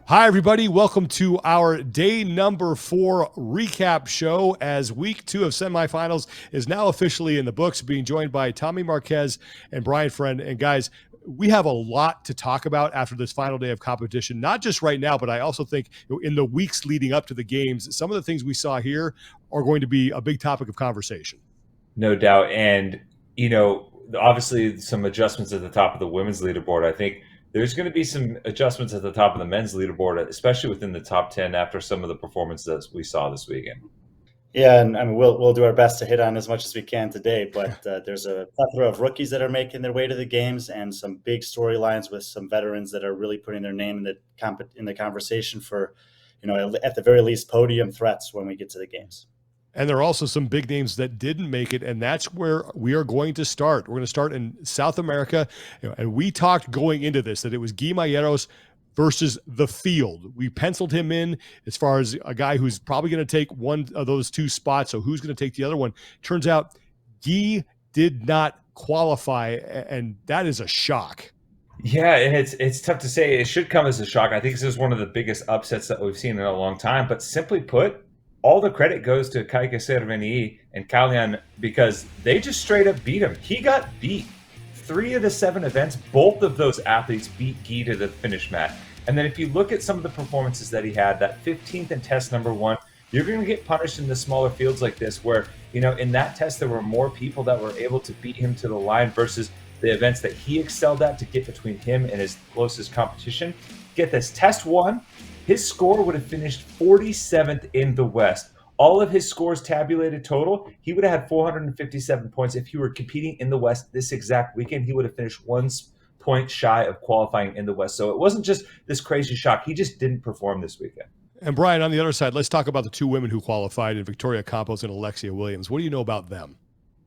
Hi, everybody. Welcome to our day number 4 recap show as week 2 of semifinals is now officially in the books, being joined by Tommy Marquez and Brian Friend. And guys, we have a lot to talk about after this final day of competition, not just right now, but I also think in the weeks leading up to the games, some of the things we saw here are going to be a big topic of conversation. No doubt. And, obviously some adjustments at the top of the women's leaderboard. I think there's going to be some adjustments at the top of the men's leaderboard, especially within the top 10 after some of the performances we saw this weekend. Yeah, and I mean, we'll do our best to hit on as much as we can today, but there's a plethora of rookies that are making their way to the games and some big storylines with some veterans that are really putting their name in the conversation for, at the very least, podium threats when we get to the games. And there are also some big names that didn't make it, and that's where we are going to start. We're going to start in South America, and we talked going into this that it was Guy Mayeros versus the field. We penciled him in as far as a guy who's probably going to take one of those two spots, so who's going to take the other one? Turns out Guy did not qualify, and that is a shock. Yeah, and it's tough to say. It should come as a shock. I think this is one of the biggest upsets that we've seen in a long time, but simply put, all the credit goes to Kaike Cerveni and Kalian because they just straight up beat him. He got beat. 3 of the 7 events, both of those athletes beat Guy to the finish mat. And then if you look at some of the performances that he had, that 15th in test number 1, you're going to get punished in the smaller fields like this where, in that test there were more people that were able to beat him to the line versus the events that he excelled at to get between him and his closest competition. Get this, test 1, his score would have finished 47th in the West. All of his scores tabulated total, he would have had 457 points. If he were competing in the West this exact weekend, he would have finished 1 point shy of qualifying in the West. So it wasn't just this crazy shock. He just didn't perform this weekend. And Brian, on the other side, let's talk about the 2 women who qualified in Victoria Campos and Alexia Williams. What do you know about them?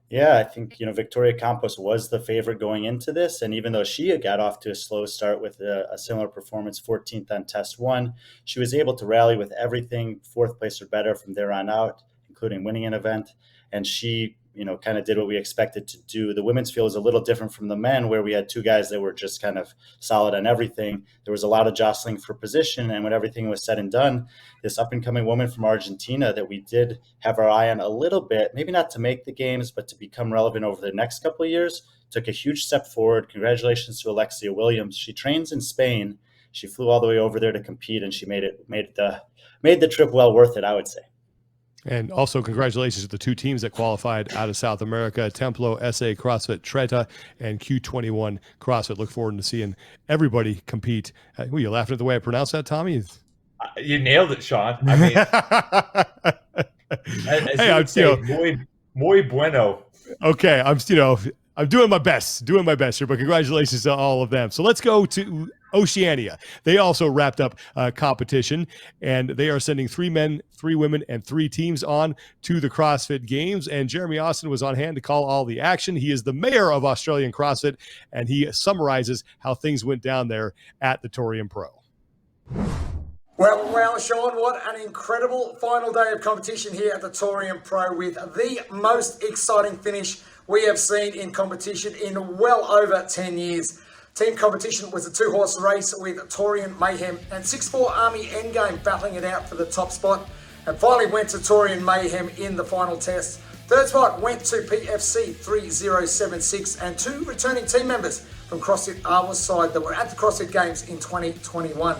Yeah, I think, Victoria Campos was the favorite going into this. And even though she got off to a slow start with a similar performance, 14th on test 1, she was able to rally with everything, 4th place or better from there on out, including winning an event. And she, kind of did what we expected to do. The women's field is a little different from the men, where we had 2 guys that were just kind of solid on everything. There was a lot of jostling for position. And when everything was said and done, this up-and-coming woman from Argentina that we did have our eye on a little bit, maybe not to make the games, but to become relevant over the next couple of years, took a huge step forward. Congratulations to Alexia Williams. She trains in Spain. She flew all the way over there to compete, and she made the trip well worth it, I would say. And also congratulations to the 2 teams that qualified out of South America, Templo SA CrossFit Treta and Q21 CrossFit. Look forward to seeing everybody compete. Were you laughing at the way I pronounced that, Tommy? You nailed it, Sean. I mean, hey, muy bueno. Okay, I'm doing my best here, but congratulations to all of them. So let's go to Oceania. They also wrapped up competition, and they are sending 3 men, 3 women, and 3 teams on to the CrossFit Games. And Jeremy Austin was on hand to call all the action. He is the mayor of Australian CrossFit, and he summarizes how things went down there at the Torium Pro. Well, Sean, what an incredible final day of competition here at the Torium Pro with the most exciting finish we have seen in competition in well over 10 years. Team competition was a 2-horse race with Torium Mayhem and 6'4 Army Endgame battling it out for the top spot, and finally went to Torium Mayhem in the final test. 3rd spot went to PFC 3076 and 2 returning team members from CrossFit Arwa's side that were at the CrossFit Games in 2021.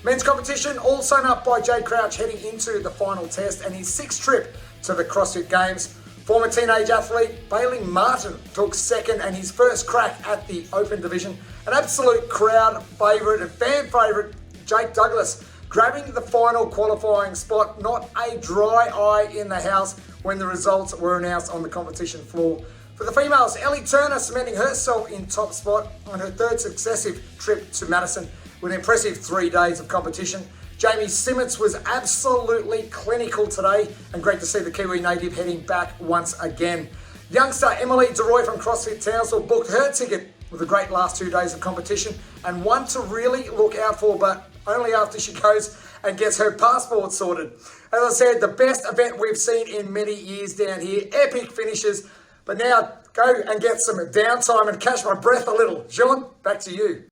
Men's competition all sewn up by Jay Crouch heading into the final test and his 6th trip to the CrossFit Games. Former teenage athlete Bailey Martin took 2nd and his first crack at the open division. An absolute crowd favourite and fan favourite, Jake Douglas, grabbing the final qualifying spot. Not a dry eye in the house when the results were announced on the competition floor. For the females, Ellie Turner cementing herself in top spot on her 3rd successive trip to Madison with an impressive 3 days of competition. Jamie Simmons was absolutely clinical today, and great to see the Kiwi native heading back once again. Youngster Emily DeRoy from CrossFit Townsville booked her ticket with a great last 2 days of competition, and one to really look out for, but only after she goes and gets her passport sorted. As I said, the best event we've seen in many years down here. Epic finishes, but now go and get some downtime and catch my breath a little. Sean, back to you.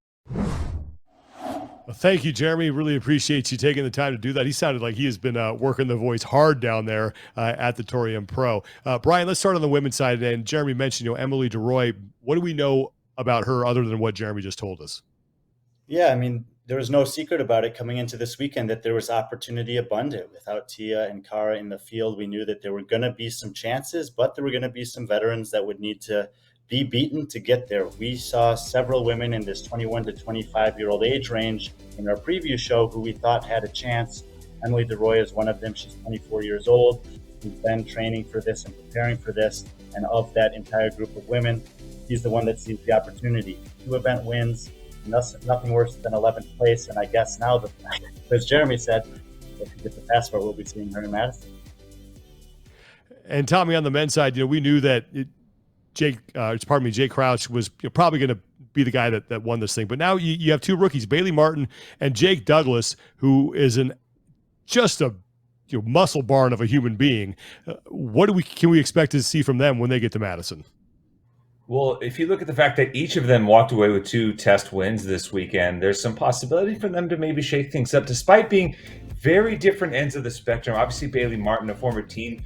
Well, thank you, Jeremy. Really appreciate you taking the time to do that. He sounded like he has been working the voice hard down there at the Torium Pro. Brian, let's start on the women's side. And Jeremy mentioned, Emily DeRoy. What do we know about her other than what Jeremy just told us? Yeah, I mean, there was no secret about it coming into this weekend that there was opportunity abundant. Without Tia and Cara in the field, we knew that there were going to be some chances, but there were going to be some veterans that would need to be beaten to get there. We saw several women in this 21 to 25-year-old age range in our preview show who we thought had a chance. Emily DeRoy is one of them. She's 24 years old. She's been training for this and preparing for this. And of that entire group of women, she's the one that sees the opportunity. 2 event wins, nothing worse than 11th place. And I guess now, as Jeremy said, if she gets the passport, we'll be seeing her in Madison. And Tommy, on the men's side, we knew that Jake Crouch was probably going to be the guy that won this thing. But now you have 2 rookies, Bailey Martin and Jake Douglas, who is just a muscle barn of a human being. What can we expect to see from them when they get to Madison? Well, if you look at the fact that each of them walked away with 2 test wins this weekend, there's some possibility for them to maybe shake things up, despite being very different ends of the spectrum. Obviously, Bailey Martin, a former teen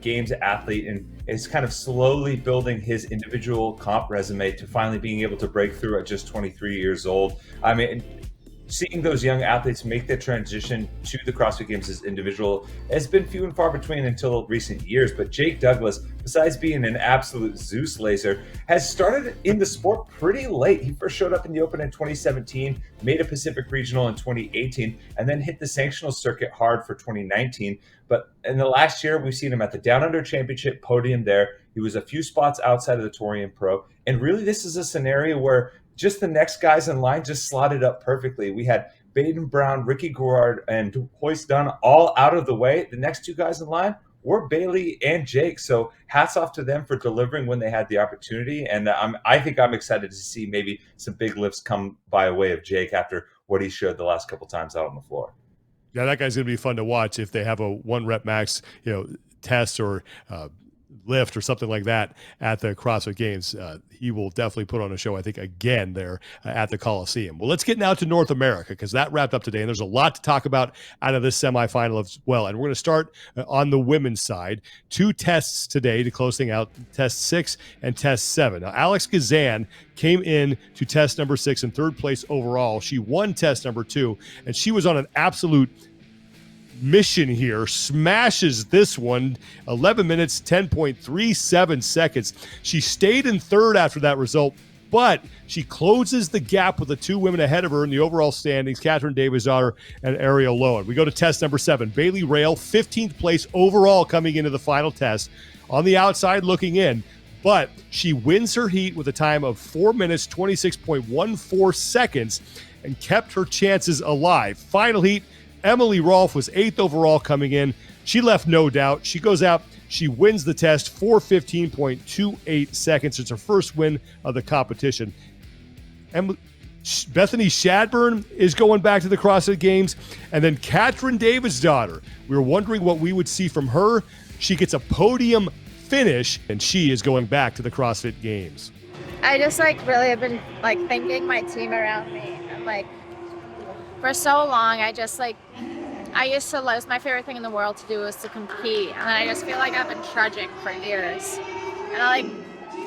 games athlete, and is kind of slowly building his individual comp resume to finally being able to break through at just 23 years old. I mean, seeing those young athletes make the transition to the CrossFit Games as individual has been few and far between until recent years. But Jake Douglas, besides being an absolute Zeus laser, has started in the sport pretty late. He first showed up in the Open in 2017, made a Pacific Regional in 2018, and then hit the sanctional circuit hard for 2019. But in the last year, we've seen him at the Down Under Championship podium there. He was a few spots outside of the Torium Pro. And really, this is a scenario where just the next guys in line just slotted up perfectly. We had Baden Brown, Ricky Gourard, and Hoist Dunn all out of the way. The next 2 guys in line were Bailey and Jake. So hats off to them for delivering when they had the opportunity. And I think I'm excited to see maybe some big lifts come by way of Jake after what he showed the last couple times out on the floor. Yeah, that guy's going to be fun to watch if they have a 1 rep max, test or lift or something like that at the CrossFit Games. He will definitely put on a show, I think, again there at the Coliseum. Well, let's get now to North America, because that wrapped up today, and there's a lot to talk about out of this semifinal as well. And we're going to start on the women's side. 2 tests today to close things out, test 6 and test 7. Now, Alex Gazan came in to test number 6 in 3rd place overall. She won test number 2, and she was on an absolute mission here, smashes this one, 11 minutes, 10.37 seconds. She stayed in 3rd after that result, but she closes the gap with the 2 women ahead of her in the overall standings, Catherine Davis-Daughter and Ariel Lowen. We go to test number 7. Bailey Rail, 15th place overall coming into the final test. On the outside looking in, but she wins her heat with a time of 4 minutes, 26.14 seconds and kept her chances alive. Final heat, Emily Rolfe was 8th overall coming in. She left no doubt. She goes out. She wins the test, 4:15.28 seconds. It's her first win of the competition. Bethany Shadburn is going back to the CrossFit Games. And then Catherine Davis-Daughter. We were wondering what we would see from her. She gets a podium finish, and she is going back to the CrossFit Games. I just really have been thinking my team around me, and for so long, I used to lose. My favorite thing in the world to do was to compete. And then I just feel like I've been trudging for years. And I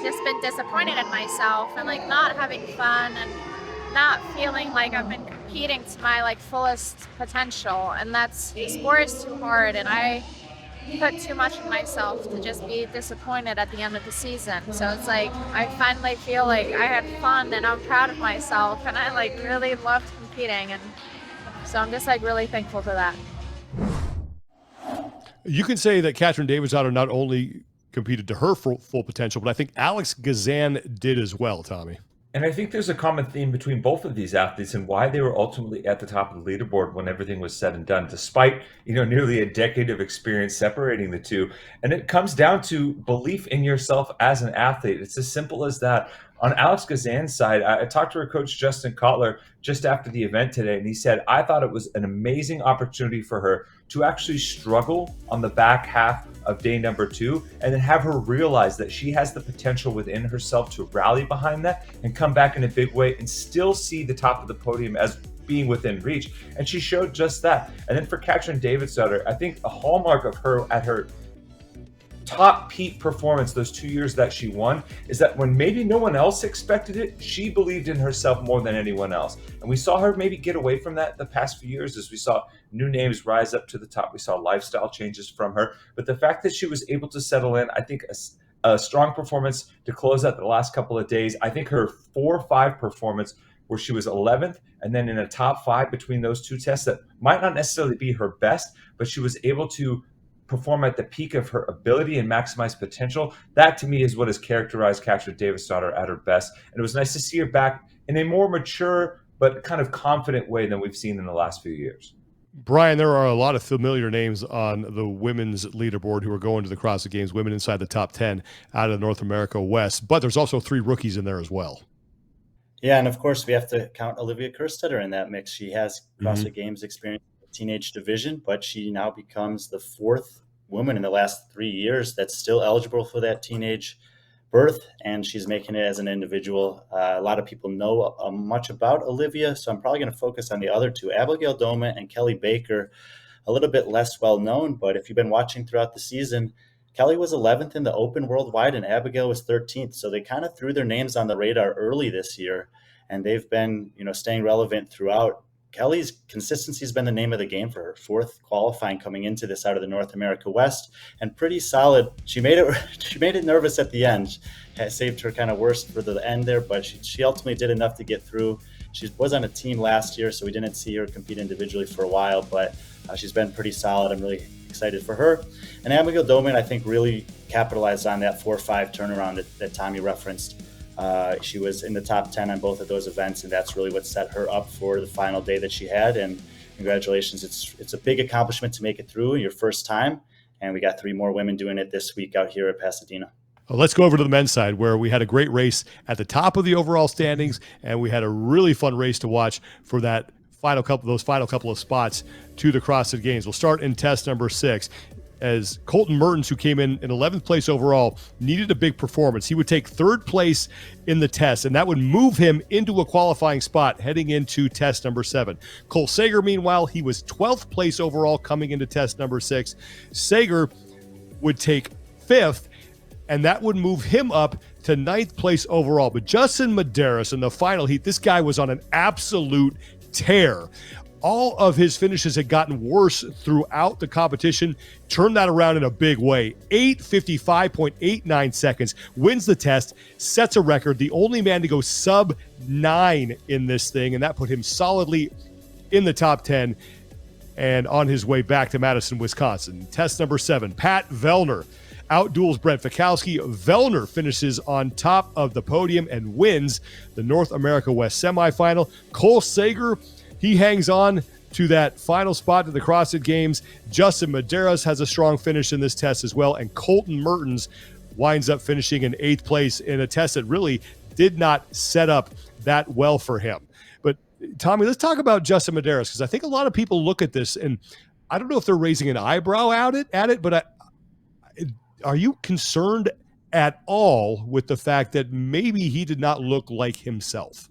just been disappointed in myself and not having fun and not feeling like I've been competing to my fullest potential. And sport is too hard. And I put too much in myself to just be disappointed at the end of the season. So it's I finally feel like I had fun and I'm proud of myself. And I really loved competing, and so I'm just really thankful for that. You can say that Catherine Davis-Daughter not only competed to her full potential, but I think Alex Gazan did as well, Tommy. And I think there's a common theme between both of these athletes and why they were ultimately at the top of the leaderboard when everything was said and done, despite, nearly a decade of experience separating the two. And it comes down to belief in yourself as an athlete. It's as simple as that. On Alex Gazan's side, I talked to her coach, Justin Kotler, just after the event today, and he said, I thought it was an amazing opportunity for her to actually struggle on the back half of day number 2, and then have her realize that she has the potential within herself to rally behind that and come back in a big way and still see the top of the podium as being within reach, and she showed just that. And then for Katrin Davidsdottir, I think a hallmark of her at her top peak performance those 2 years that she won is that when maybe no one else expected it, she believed in herself more than anyone else. And we saw her maybe get away from that the past few years as we saw new names rise up to the top. We saw lifestyle changes from her. But the fact that she was able to settle in, I think a strong performance to close out the last couple of days. I think her 4-5 performance where she was 11th and then in a top 5 between those two tests that might not necessarily be her best, but she was able to perform at the peak of her ability and maximize potential. That to me is what has characterized Katrin Davidsdottir at her best. And it was nice to see her back in a more mature but kind of confident way than we've seen in the last few years. Brian, there are a lot of familiar names on the women's leaderboard who are going to the CrossFit Games, women inside the top 10 out of North America West, but there's also 3 rookies in there as well. Yeah, and of course we have to count Olivia Kerstetter in that mix. She has CrossFit Games experience in the teenage division, but she now becomes the 4th woman in the last 3 years that's still eligible for that teenage birth, and she's making it as an individual. A lot of people know much about Olivia, so I'm probably going to focus on the other 2, Abigail Doma and Kelly Baker, a little bit less well known, but if you've been watching throughout the season, Kelly was 11th in the open worldwide and Abigail was 13th. So they kind of threw their names on the radar early this year, and they've been, staying relevant throughout. Kelly's consistency has been the name of the game for her. 4th qualifying coming into this out of the North America West, and pretty solid. She made it nervous at the end. Saved her kind of worst for the end there, but she ultimately did enough to get through. She was on a team last year, so we didn't see her compete individually for a while, but she's been pretty solid. I'm really excited for her. And Abigail Doman, I think, really capitalized on that 4-5 turnaround that Tommy referenced. She was in the top 10 on both of those events, and that's really what set her up for the final day that she had. And congratulations. It's a big accomplishment to make it through your first time. And we got 3 more women doing it this week out here at Pasadena. Well, let's go over to the men's side, where we had a great race at the top of the overall standings, and we had a really fun race to watch for that those final couple of spots to the CrossFit Games. We'll start in test number 6. As Colton Mertens, who came in 11th place overall, needed a big performance. He would take 3rd place in the test, and that would move him into a qualifying spot heading into test number 7. Cole Sager, meanwhile, he was 12th place overall coming into test number 6. Sager would take 5th, and that would move him up to 9th place overall. But Justin Medeiros in the final heat, this guy was on an absolute tear. All of his finishes had gotten worse throughout the competition. Turned that around in a big way. 8:55.89 seconds, wins the test, sets a record, the only man to go sub 9 in this thing, and that put him solidly in the top 10 and on his way back to Madison, Wisconsin. Test number 7, Pat Vellner outduels Brent Fikowski. Vellner finishes on top of the podium and wins the North America West semifinal. Cole Sager, he hangs on to that final spot to the CrossFit Games. Justin Medeiros has a strong finish in this test as well, and Colton Mertens winds up finishing in 8th place in a test that really did not set up that well for him. But Tommy, let's talk about Justin Medeiros, because I think a lot of people look at this, and I don't know if they're raising an eyebrow at it, but are you concerned at all with the fact that maybe he did not look like himself?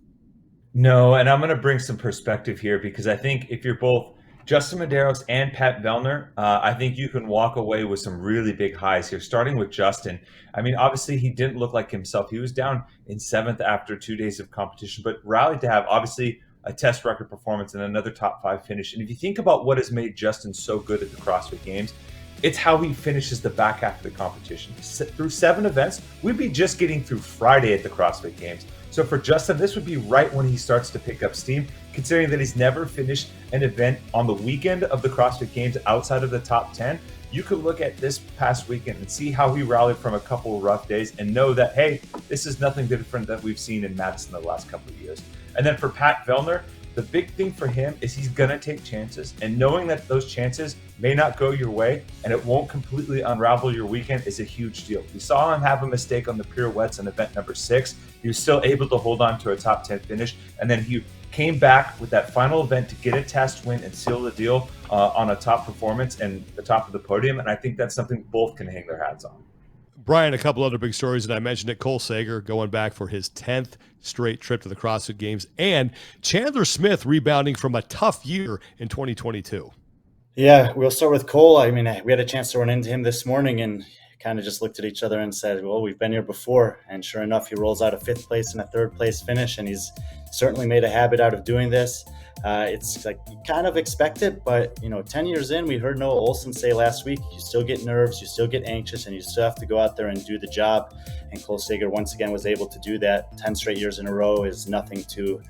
No, and I'm going to bring some perspective here, because I think if you're both Justin Medeiros and Pat Vellner, I think you can walk away with some really big highs here. Starting with Justin, I mean, obviously he didn't look like himself. He was down in 7th after 2 days of competition, but rallied to have obviously a test record performance and another top 5 finish. And if you think about what has made Justin so good at the CrossFit Games, it's how he finishes the back half of the competition. Through 7 events, we'd be just getting through Friday at the CrossFit Games. So for Justin, this would be right when he starts to pick up steam, considering that he's never finished an event on the weekend of the CrossFit Games outside of the top 10. You could look at this past weekend and see how he rallied from a couple of rough days and know that, hey, this is nothing different than we've seen in Madison the last couple of years. And then for Pat Vellner, the big thing for him is he's going to take chances, and knowing that those chances may not go your way and it won't completely unravel your weekend is a huge deal. We saw him have a mistake on the pirouettes in event number 6. He was still able to hold on to a top 10 finish, and then he came back with that final event to get a test win and seal the deal on a top performance and the top of the podium. And I think that's something both can hang their hats on. Brian, a couple other big stories that I mentioned it. Cole Sager going back for his 10th straight trip to the CrossFit Games, and Chandler Smith rebounding from a tough year in 2022. Yeah, we'll start with Cole. I mean, we had a chance to run into him this morning and kind of just looked at each other and said, well, we've been here before. And sure enough, he rolls out a 5th place and a 3rd place finish, and he's certainly made a habit out of doing this. It's like you kind of expect it, but 10 years in, we heard Noah Olson say last week, you still get nerves, you still get anxious, and you still have to go out there and do the job. And Cole Sager once again was able to do that. 10 straight years in a row is nothing to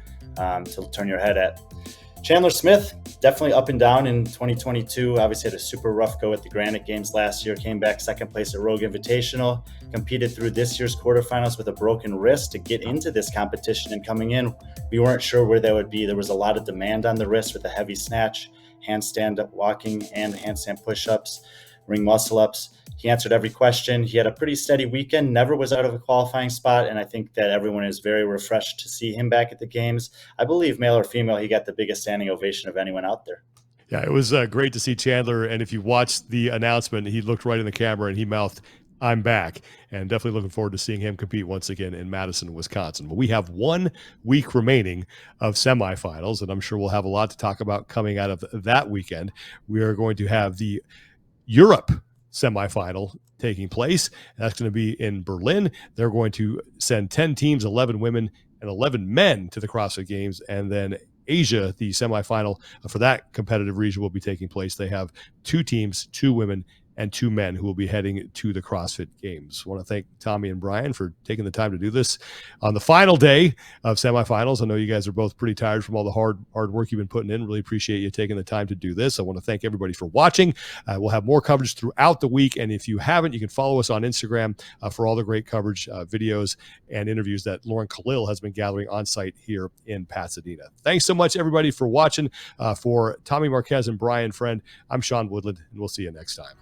turn your head at. Chandler Smith, definitely up and down in 2022. Obviously had a super rough go at the Granite Games last year, came back 2nd place at Rogue Invitational, competed through this year's quarterfinals with a broken wrist to get into this competition. And coming in, we weren't sure where that would be. There was a lot of demand on the wrist with a heavy snatch, handstand walking, and handstand push-ups, ring muscle-ups. He answered every question. He had a pretty steady weekend, never was out of a qualifying spot, and I think that everyone is very refreshed to see him back at the games. I believe, male or female, he got the biggest standing ovation of anyone out there. Yeah, it was great to see Chandler, and if you watched the announcement, he looked right in the camera and he mouthed, "I'm back," and definitely looking forward to seeing him compete once again in Madison, Wisconsin. But we have 1 week remaining of semifinals, and I'm sure we'll have a lot to talk about coming out of that weekend. We are going to have the Europe semifinal taking place. That's going to be in Berlin. They're going to send 10 teams, 11 women and 11 men to the CrossFit Games. And then Asia, the semifinal for that competitive region, will be taking place. They have 2 teams, 2 women and 2 men who will be heading to the CrossFit Games. I want to thank Tommy and Brian for taking the time to do this on the final day of semifinals. I know you guys are both pretty tired from all the hard work you've been putting in. Really appreciate you taking the time to do this. I want to thank everybody for watching. We'll have more coverage throughout the week, and if you haven't, you can follow us on Instagram for all the great coverage, videos, and interviews that Lauren Khalil has been gathering on site here in Pasadena. Thanks so much, everybody, for watching. For Tommy Marquez and Brian Friend, I'm Sean Woodland, and we'll see you next time.